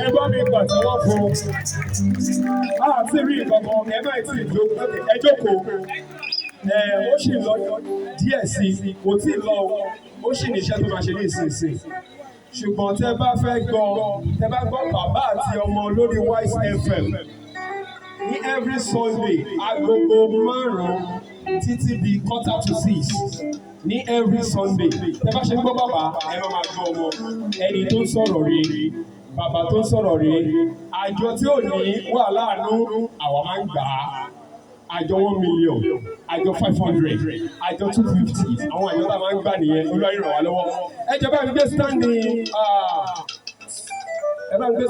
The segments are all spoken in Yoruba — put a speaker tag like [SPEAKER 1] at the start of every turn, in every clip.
[SPEAKER 1] ẹ bá mi pàtẹ́wọ́ fún àti rí ìkọ̀kan ẹ má ti ẹ jókòó ó sì lọ díẹ̀ sí i kò tí ì lọ ó sì ní iṣẹ́ tó máa ṣe ní ìsinsìn ṣùgbọ́n tẹ́ bá gbọ́ bàbá àti ọmọ lórí Wise FM ní every Sunday agogo 5 títí di 5:45 ní every Sunday tẹ́ bá ṣe ń gbọ́ bàbá ẹ máa gbọ́ ọmọ ẹni tó ń sọ̀rọ̀ rèé bàbá tó ń sọ̀rọ̀ rèé àjọ tí ò ní wà láàánú àwa máa ń gbà á àjọ 1 million àjọ 500 àjọ 250 àwọn àjọ tá a máa ń gbà nìyẹn Olúwa yóò ràn wá lọ́wọ́ ẹ jẹ́ bá mi gbé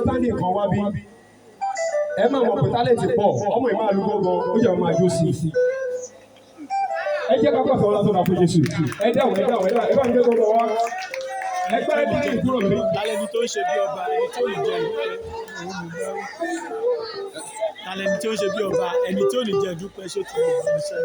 [SPEAKER 1] standing kan wá bí ẹ máa mọ̀ pé tálẹ̀tì pọ̀ ọmọ ìmáà ló gbọ́ngàn ó yẹ ọmọ àjọ sí ẹ jẹ́ ká pàṣẹ ọlá tó dà fún Jésù ẹ dáhùn ẹ bá mi gbé gbọ́ngàn wá ẹ gbá ẹ dín ìkúrò mi.
[SPEAKER 2] Tálẹ́ni tó ń ṣe bí ọba ẹni tó ní jẹ tálẹ́ni tó ń ṣe bí ọba ẹni tó ní jẹ dúpẹ́ ṣó ti lè fi iṣẹ́.